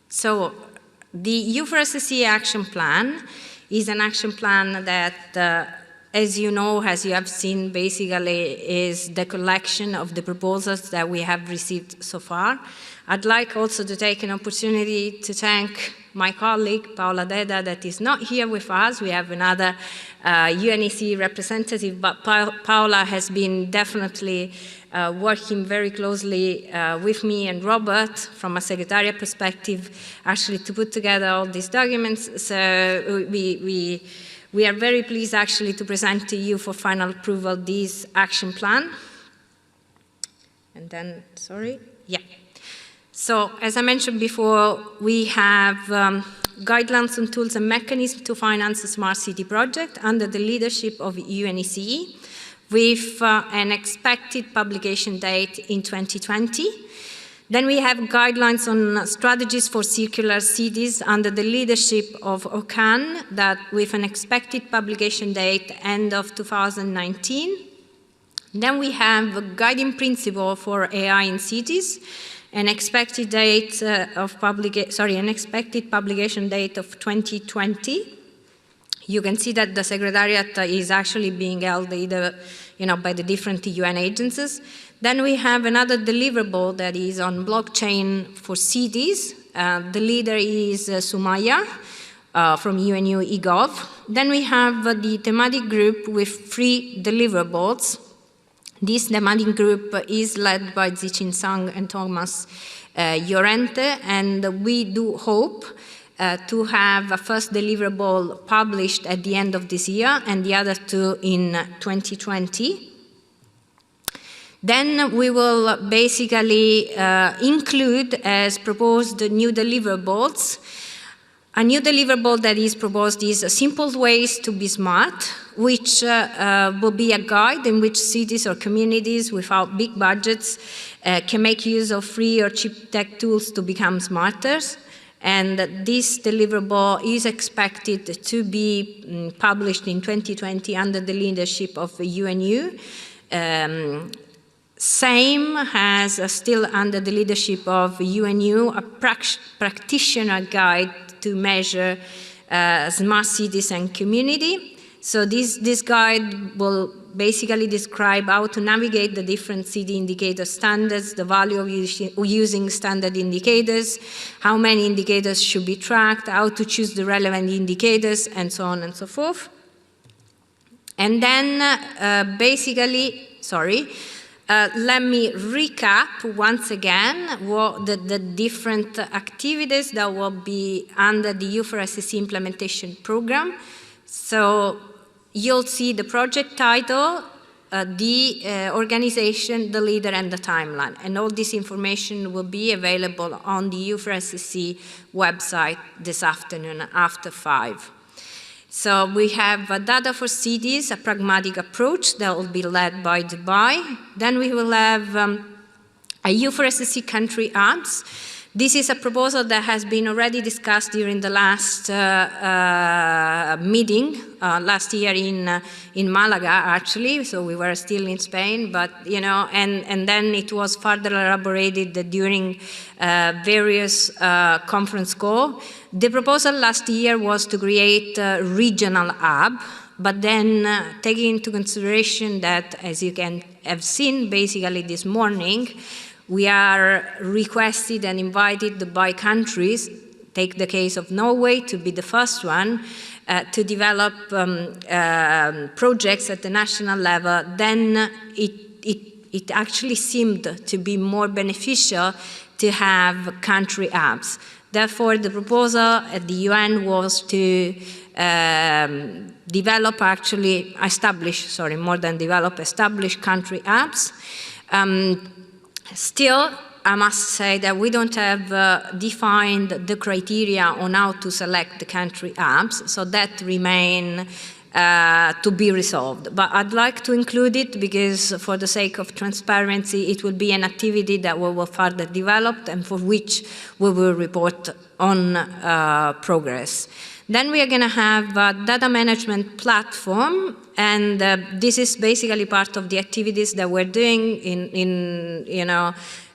So the U4SSC action plan is an action plan that, as you know, as you have seen, basically is the collection of the proposals that we have received so far. I'd like also to take an opportunity to thank my colleague, Paola Deda, that is not here with us. We have another UNEC representative, but Paola has been definitely working very closely with me and Robert from a secretariat perspective, actually to put together all these documents. So we are very pleased actually to present to you for final approval this action plan. And then, sorry, yeah. So, as I mentioned before, we have guidelines on tools and mechanisms to finance a smart city project under the leadership of UNECE, with an expected publication date in 2020. Then we have guidelines on strategies for circular cities under the leadership of OCAN, that with an expected publication date end of 2019. Then we have a guiding principle for AI in cities, an expected date an expected publication date of 2020. You can see that the Secretariat is actually being held either, by the different UN agencies. Then we have another deliverable that is on blockchain for cities. The leader is Sumaya from UNU eGov. Then we have the thematic group with 3 deliverables. This thematic group is led by Zichin Sang and Thomas Llorente, and we do hope to have a first deliverable published at the end of this year and the other 2 in 2020. Then we will basically include, as proposed, new deliverables. A new deliverable that is proposed is simple ways to be smart, which will be a guide in which cities or communities without big budgets can make use of free or cheap tech tools to become smarter. And this deliverable is expected to be published in 2020 under the leadership of the UNU. Same as still under the leadership of UNU, a practitioner guide to measure smart cities and community. So this guide will basically describe how to navigate the different city indicator standards, the value of using standard indicators, how many indicators should be tracked, how to choose the relevant indicators, and so on and so forth. And then let me recap once again what the different activities that will be under the U4SSC implementation program. So you'll see the project title, the organization, the leader, and the timeline. And all this information will be available on the U4SSC website this afternoon after 5. So we have data for cities, a pragmatic approach that will be led by Dubai. Then we will have a U4SSC country hubs. This is a proposal that has been already discussed during the last meeting last year in Malaga, actually. So we were still in Spain, but and then it was further elaborated during various conference calls. The proposal last year was to create a regional hub, but then taking into consideration that, as you can have seen basically this morning, we are requested and invited by countries, take the case of Norway to be the first one, to develop projects at the national level. Then it actually seemed to be more beneficial to have country hubs. Therefore, the proposal at the UN was to establish country hubs. Still, I must say that we don't have defined the criteria on how to select the country hubs, so that remain to be resolved. But I'd like to include it because, for the sake of transparency, it will be an activity that we will further develop and for which we will report on progress. Then we are going to have a data management platform, and this is basically part of the activities that we're doing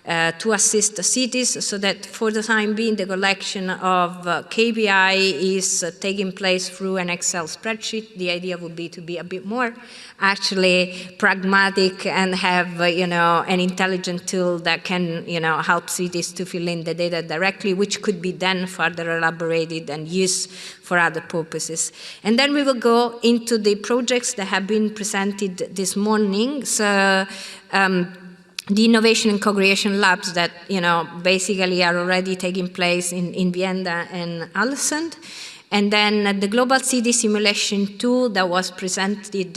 to assist the cities, so that for the time being the collection of KPI is taking place through an Excel spreadsheet. The idea would be to be a bit more actually pragmatic and have an intelligent tool that can help cities to fill in the data directly, which could be then further elaborated and used for other purposes. And then we will go into the projects that have been presented this morning. So the innovation and co-creation labs that basically are already taking place in Vienna and Alessand. And then the global city simulation tool that was presented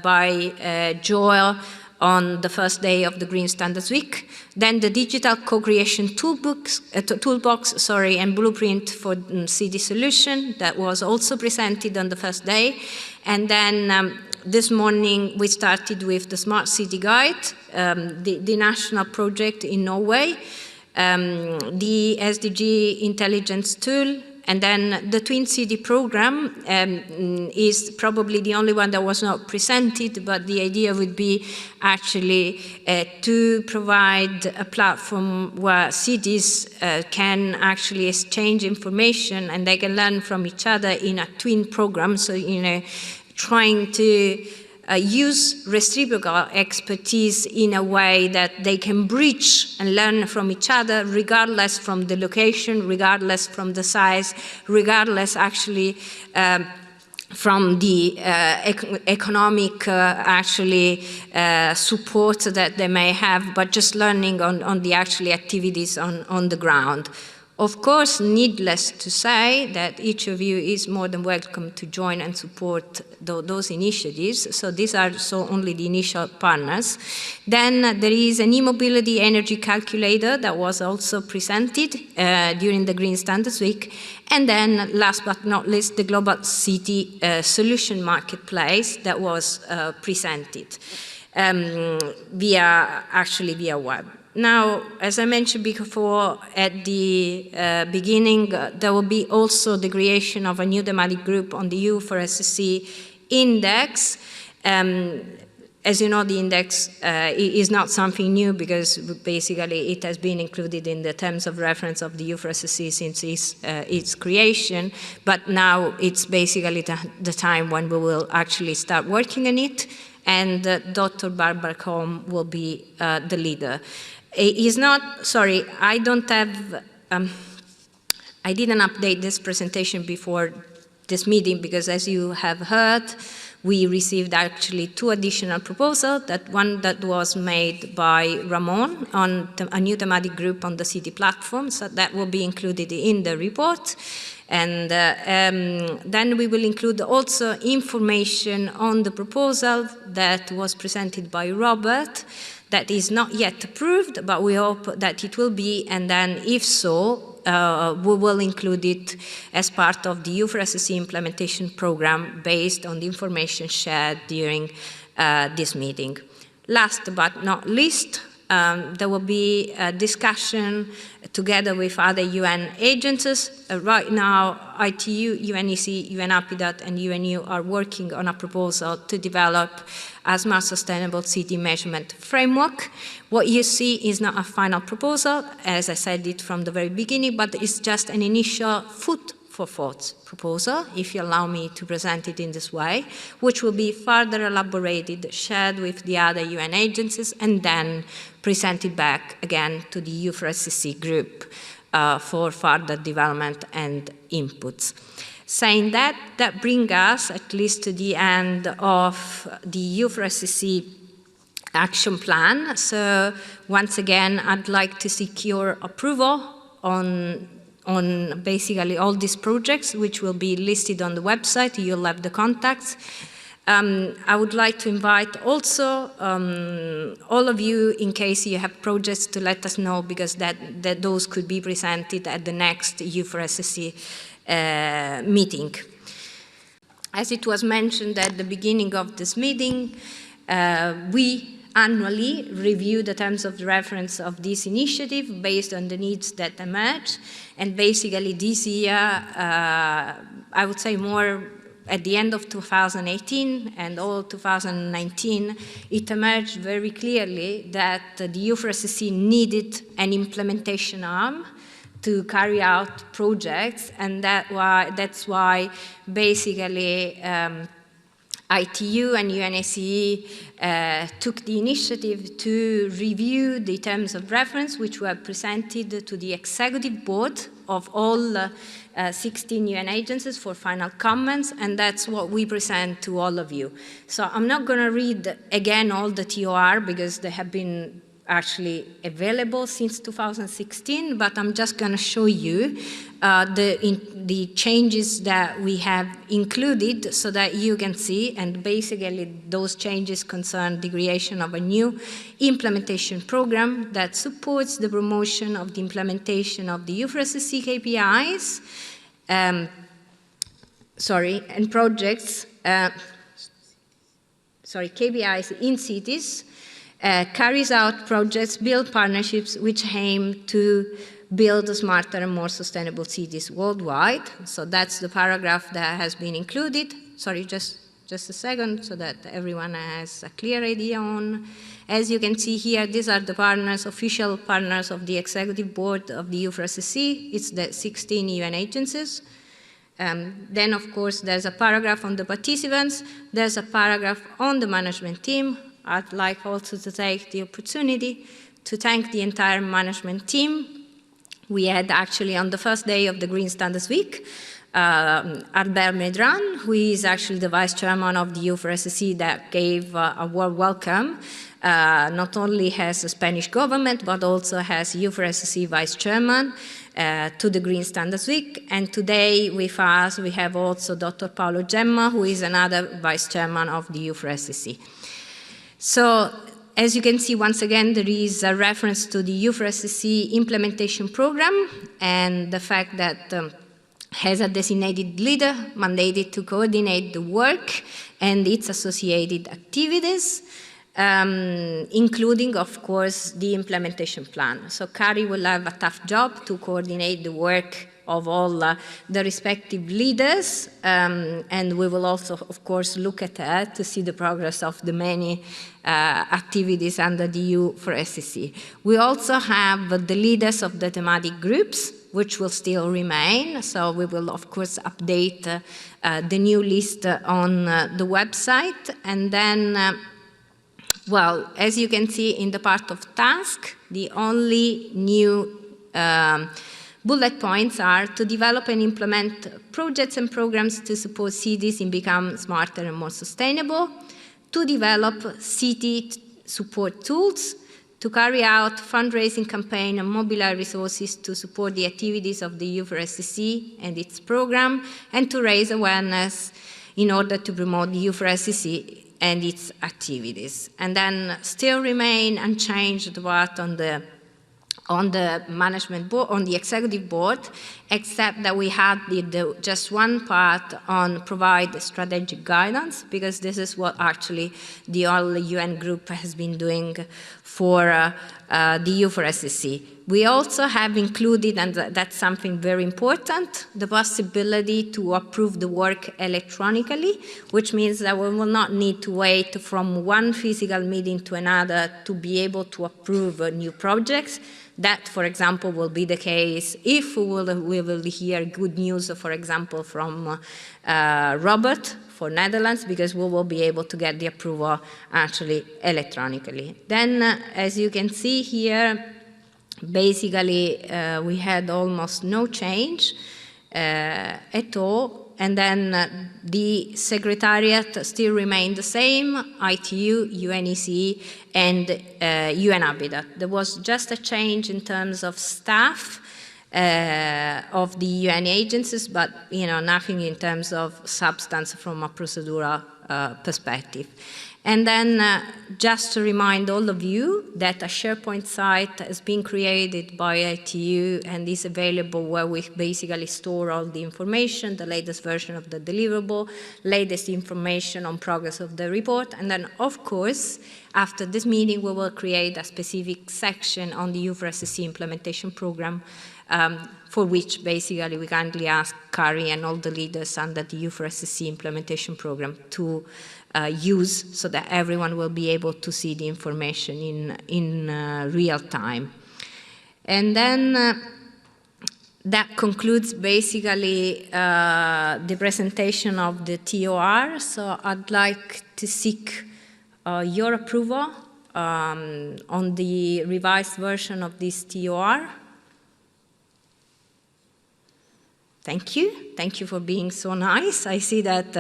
by Joel on the first day of the Green Standards Week. Then the digital co-creation toolbox and blueprint for city solution that was also presented on the first day. And then this morning we started with the Smart City Guide, the national project in Norway, the SDG intelligence tool, and then the Twin City program is probably the only one that was not presented, but the idea would be actually to provide a platform where cities can actually exchange information and they can learn from each other in a twin program. So, trying to use reciprocal expertise in a way that they can bridge and learn from each other, regardless from the location, regardless from the size, regardless actually from the economic support that they may have, but just learning on the actually activities on the ground. Of course, needless to say that each of you is more than welcome to join and support those initiatives. So these are only the initial partners. Then there is an e-mobility energy calculator that was also presented during the Green Standards Week. And then last but not least, the Global City Solution Marketplace that was presented via web. Now, as I mentioned before at the beginning, there will be also the creation of a new thematic group on the U4SSC index. As you know, the index is not something new because basically it has been included in the terms of reference of the U4SSC since its creation, but now it's basically the time when we will actually start working on it, and Dr. Barbara Combe will be the leader. I don't have, I didn't update this presentation before this meeting because, as you have heard, we received actually 2 additional proposals. One that was made by Ramon on a new thematic group on the city platform, so that will be included in the report. And then we will include also information on the proposal that was presented by Robert, that is not yet approved, but we hope that it will be, and then if so, we will include it as part of the U4SSC implementation program based on the information shared during this meeting. Last but not least, there will be a discussion together with other UN agencies. Right now, ITU, UNEC, UNHABITAT, and UNU are working on a proposal to develop a smart sustainable city measurement framework. What you see is not a final proposal, as I said it from the very beginning, but it's just an initial food for thought proposal, if you allow me to present it in this way, which will be further elaborated, shared with the other UN agencies, and then presented back again to the U4SSC group for further development and inputs. Saying that, that brings us at least to the end of the U4SSC action plan. So once again, I'd like to seek your approval on basically all these projects, which will be listed on the website. You'll have the contacts. I would like to invite also all of you, in case you have projects, to let us know, because that those could be presented at the next U4SSC meeting. As it was mentioned at the beginning of this meeting, we annually review the terms of reference of this initiative based on the needs that emerge. And basically this year, I would say more at the end of 2018 and all 2019, it emerged very clearly that the U4SSC needed an implementation arm to carry out projects, and that's why basically ITU and UNACE took the initiative to review the terms of reference which were presented to the executive board of all 16 UN agencies for final comments, and that's what we present to all of you. So I'm not going to read again all the TOR because they have been actually available since 2016, but I'm just going to show you the changes that we have included so that you can see, and basically those changes concern the creation of a new implementation program that supports the promotion of the implementation of the U4SSC KPIs, and projects, KPIs in cities, carries out projects, build partnerships which aim to build smarter and more sustainable cities worldwide. So that's the paragraph that has been included. Sorry, just a second so that everyone has a clear idea on. As you can see here, these are the partners, official partners of the executive board of the U4SSC. It's the 16 UN agencies. Then, of course, there's a paragraph on the participants. There's a paragraph on the management team. I'd like also to take the opportunity to thank the entire management team. We had actually on the first day of the Green Standards Week, Albert Medran, who is actually the vice chairman of the U4SSC, that gave a warm welcome, not only has the Spanish government, but also has U4SSC vice chairman to the Green Standards Week. And today with us, we have also Dr. Paolo Gemma, who is another vice chairman of the U4SSC. So, as you can see, once again, there is a reference to the U4SSC implementation program and the fact that has a designated leader mandated to coordinate the work and its associated activities, including, of course, the implementation plan. So Kari will have a tough job to coordinate the work of all the respective leaders, and we will also, of course, look at that to see the progress of the many activities under the U4SSC. We also have the leaders of the thematic groups, which will still remain, so we will, of course, update the new list on the website, and then well, as you can see in the part of task, the only new bullet points are to develop and implement projects and programs to support cities in becoming smarter and more sustainable, to develop city support tools, to carry out fundraising campaign and mobilize resources to support the activities of the U4SSC and its program, and to raise awareness in order to promote the U4SSC and its activities. And then still remain unchanged what on the management board, on the executive board, except that we had just one part on provide strategic guidance, because this is what actually the whole UN group has been doing for the U4SSC. We also have included, and that's something very important, the possibility to approve the work electronically, which means that we will not need to wait from one physical meeting to another to be able to approve new projects. That, for example, will be the case if we will hear good news, for example, from Robert for Netherlands, because we will be able to get the approval actually electronically. Then, as you can see here, basically we had almost no change at all. And then the secretariat still remained the same, ITU, UNECE, and UN Habitat. There was just a change in terms of staff of the UN agencies, but nothing in terms of substance from a procedural perspective. And then just to remind all of you that a SharePoint site has been created by ITU and is available where we basically store all the information, the latest version of the deliverable, latest information on progress of the report. And then, of course, after this meeting, we will create a specific section on the U4SSC implementation program for which basically we kindly ask Kari and all the leaders under the U4SSC implementation program to use so that everyone will be able to see the information in real time. And then that concludes basically the presentation of the TOR. So I'd like to seek your approval on the revised version of this TOR. Thank you. Thank you for being so nice. I see that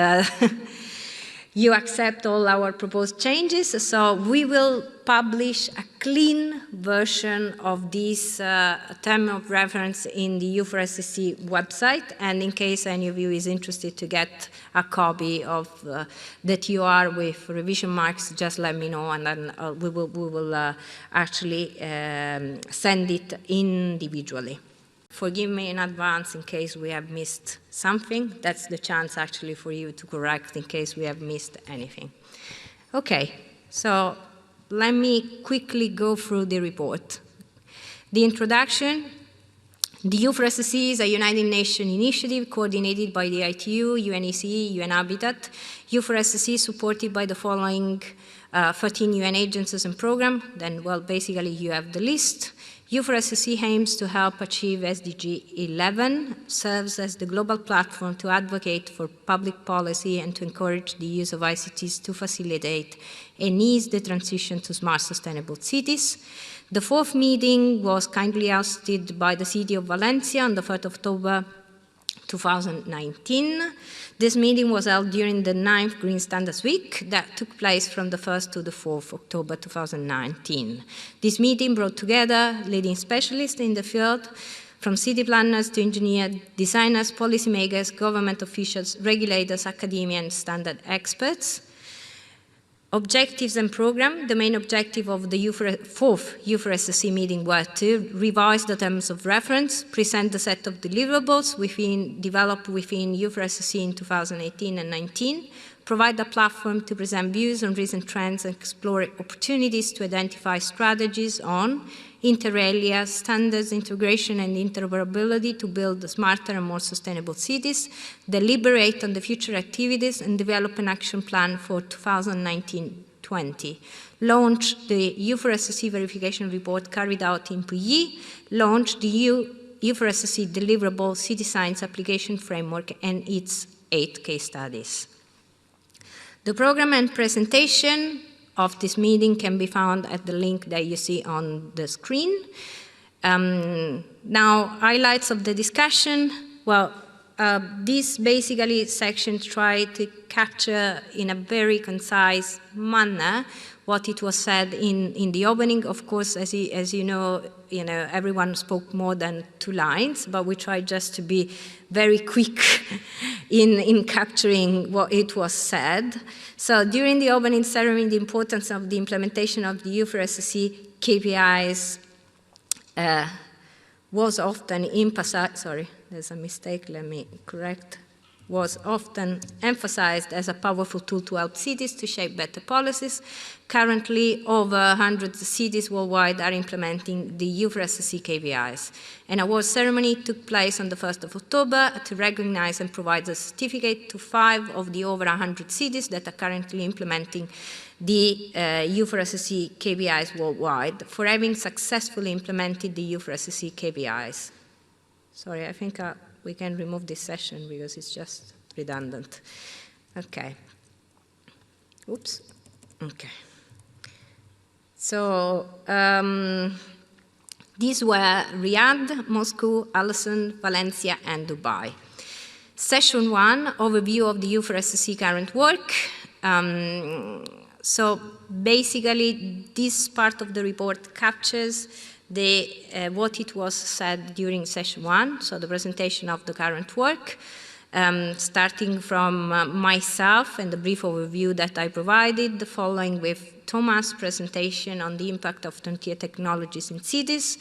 you accept all our proposed changes. So we will publish a clean version of this term of reference in the U4SSC website. And in case any of you is interested to get a copy of the TOR with revision marks, just let me know, and then we will actually send it individually. Forgive me in advance in case we have missed something. That's the chance actually for you to correct in case we have missed anything. Okay, so let me quickly go through the report. The introduction. The U4SSC is a United Nations initiative coordinated by the ITU, UNECE, UN Habitat. U4SSC is supported by the following 13 UN agencies and programs. Then, well, basically you have the list. U4SSC aims to help achieve SDG 11, serves as the global platform to advocate for public policy and to encourage the use of ICTs to facilitate and ease the transition to smart, sustainable cities. The fourth meeting was kindly hosted by the city of Valencia on the 3rd of October 2019. This meeting was held during the 9th Green Standards Week that took place from the 1st to the 4th October 2019. This meeting brought together leading specialists in the field, from city planners to engineers, designers, policymakers, government officials, regulators, academia, and standard experts. Objectives and program. The main objective of the fourth U4SSC meeting were to revise the terms of reference, present the set of deliverables developed within U4SSC in 2018 and 19, provide a platform to present views on recent trends and explore opportunities to identify strategies on inter alia, standards, integration, and interoperability to build smarter and more sustainable cities, deliberate on the future activities, and develop an action plan for 2019-20. Launch the U4SSC verification report carried out in PE, launch the U4SSC deliverable city science application framework and its 8 case studies. The program and presentation of this meeting can be found at the link that you see on the screen. Now, highlights of the discussion. Well, this basically section tried to capture in a very concise manner what it was said in the opening. Of course, as you know, everyone spoke more than 2 lines, but we tried just to be very quick in capturing what it was said. So during the opening ceremony, the importance of the implementation of the U4SSC KPIs was often emphasized. Sorry, there's a mistake, let me correct. Was often emphasized as a powerful tool to help cities to shape better policies. Currently, over 100 cities worldwide are implementing the U4SSC KPIs. An award ceremony took place on the 1st of October to recognize and provide a certificate to 5 of the over 100 cities that are currently implementing the U4SSC KPIs worldwide for having successfully implemented the U4SSC KPIs. Sorry, I think we can remove this session because it's just redundant. Okay. Oops. Okay. So these were Riyadh, Moscow, Alison, Valencia, and Dubai. Session 1, overview of the U4SSC current work. So basically, this part of the report captures what it was said during session 1, so the presentation of the current work, starting from myself and the brief overview that I provided, following with Thomas' presentation on the impact of frontier technologies in cities.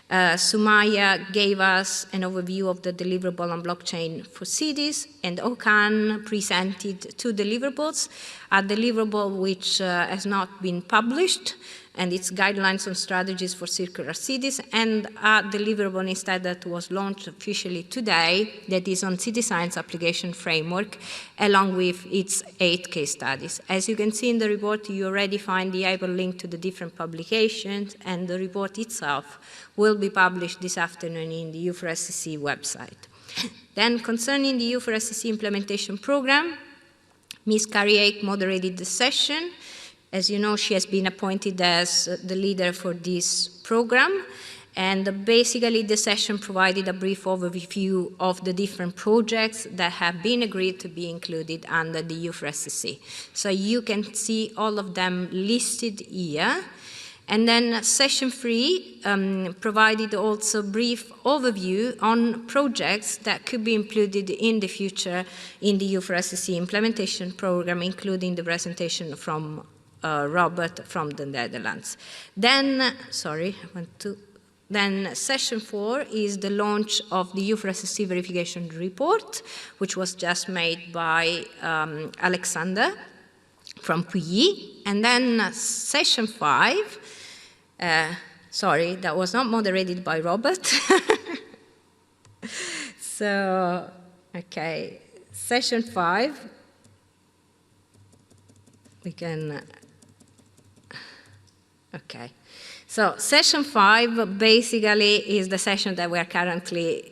Sumaya gave us an overview of the deliverable on blockchain for cities, and Okan presented 2 deliverables, a deliverable which has not been published, and its guidelines on strategies for circular cities, and a deliverable instead that was launched officially today that is on city science application framework, along with its 8 case studies. As you can see in the report, you already find the hyperlink to the different publications, and the report itself will be published this afternoon in the U4SSC website. Then, concerning the U4SSC implementation program, Ms. Carrie moderated the session. As you know, she has been appointed as the leader for this program. And basically, the session provided a brief overview of the different projects that have been agreed to be included under the U4SSC. So you can see all of them listed here. And then session 3 provided also a brief overview on projects that could be included in the future in the U4SSC implementation program, including the presentation from Robert from the Netherlands. Then, then session 4 is the launch of the U4SSC verification report, which was just made by Alexander from QE. And then session 5, sorry, that was not moderated by Robert. So, okay, session 5, we can, okay. So session 5 basically is the session that we are currently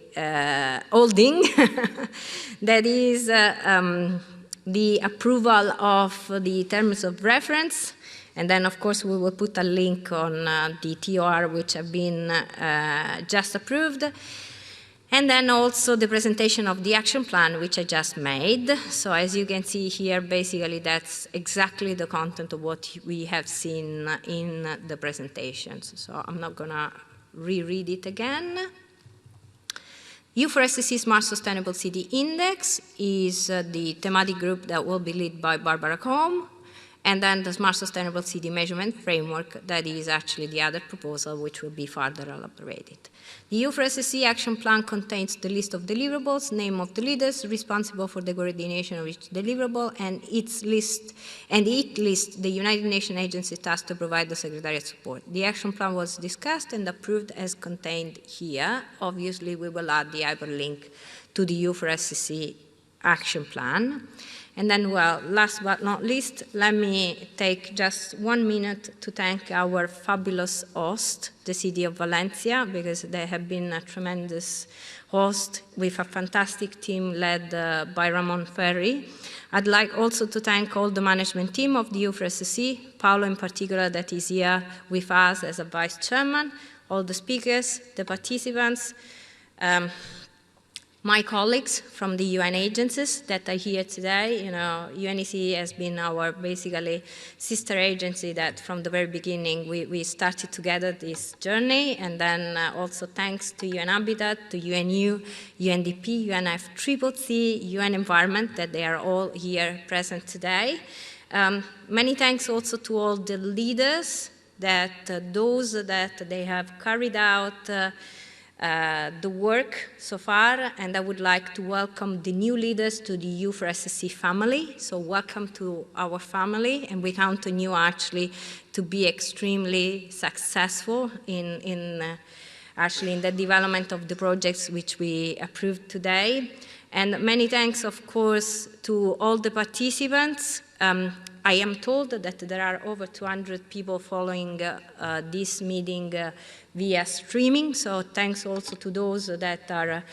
holding. That is the approval of the terms of reference. And then, of course, we will put a link on the TOR, which have been just approved. And then also the presentation of the action plan, which I just made. So as you can see here, basically that's exactly the content of what we have seen in the presentations. So I'm not going to reread it again. U4SSC Smart Sustainable City Index is the thematic group that will be led by Barbara Combe. And then the Smart Sustainable City Measurement Framework, that is actually the other proposal, which will be further elaborated. The U4SSC Action Plan contains the list of deliverables, name of the leaders responsible for the coordination of each deliverable, and it lists the United Nations agency tasked to provide the Secretariat support. The action plan was discussed and approved as contained here. Obviously, we will add the hyperlink to the U4SSC Action Plan. And then, well, last but not least, let me take just 1 minute to thank our fabulous host, the city of Valencia, because they have been a tremendous host with a fantastic team led by Ramon Ferri. I'd like also to thank all the management team of the U4SSC, Paolo in particular that is here with us as a vice chairman, all the speakers, the participants, my colleagues from the UN agencies that are here today. You know, UNEC has been our basically sister agency that from the very beginning we started together this journey, and then also thanks to UN Habitat, to UNU, UNDP, UNFCCC, UN Environment, that they are all here present today. Many thanks also to all the leaders, that those that they have carried out the work so far, and I would like to welcome the new leaders to the U4SSC family. So welcome to our family, and we count on you actually to be extremely successful in the development of the projects which we approved today. And many thanks, of course, to all the participants. I am told that there are over 200 people following this meeting via streaming, so thanks also to those that are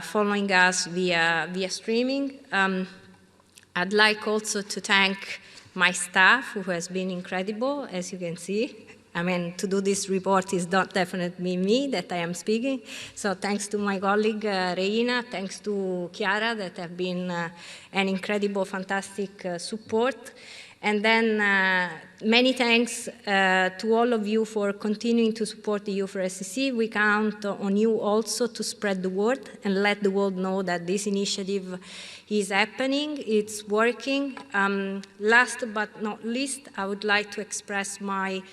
following us via streaming. I'd like also to thank my staff, who has been incredible, as you can see. I mean, to do this report is not definitely me that I am speaking. So thanks to my colleague, Reina, thanks to Chiara, that have been an incredible, fantastic support. And then many thanks to all of you for continuing to support the U4SSC. We count on you also to spread the word and let the world know that this initiative is happening, it's working. Last but not least, I would like to express my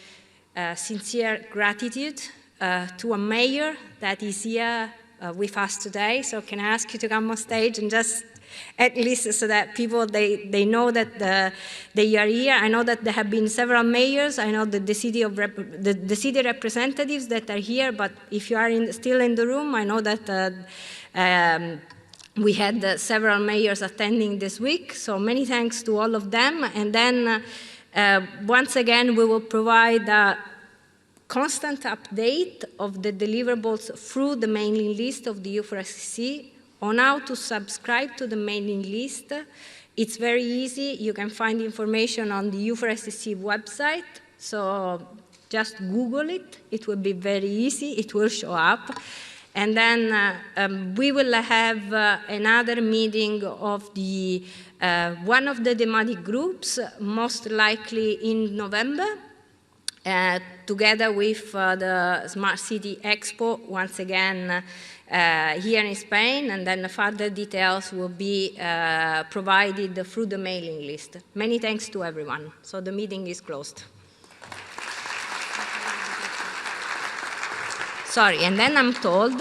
sincere gratitude to a mayor that is here with us today. So can I ask you to come on stage and just at least so that people, they know that they are here. I know that there have been several mayors. I know that the city representatives that are here, but if you are still in the room, I know that we had several mayors attending this week, so many thanks to all of them. And then, once again, we will provide a constant update of the deliverables through the mailing list of the U4SSC. On how to subscribe to the mailing list, it's very easy. You can find information on the U4SSC website, so just Google it. It will be very easy. It will show up. And then we will have another meeting of the one of the thematic groups, most likely in November, together with the Smart City Expo, once again, here in Spain, and then further details will be provided through the mailing list. Many thanks to everyone. So the meeting is closed. Sorry, and then I'm told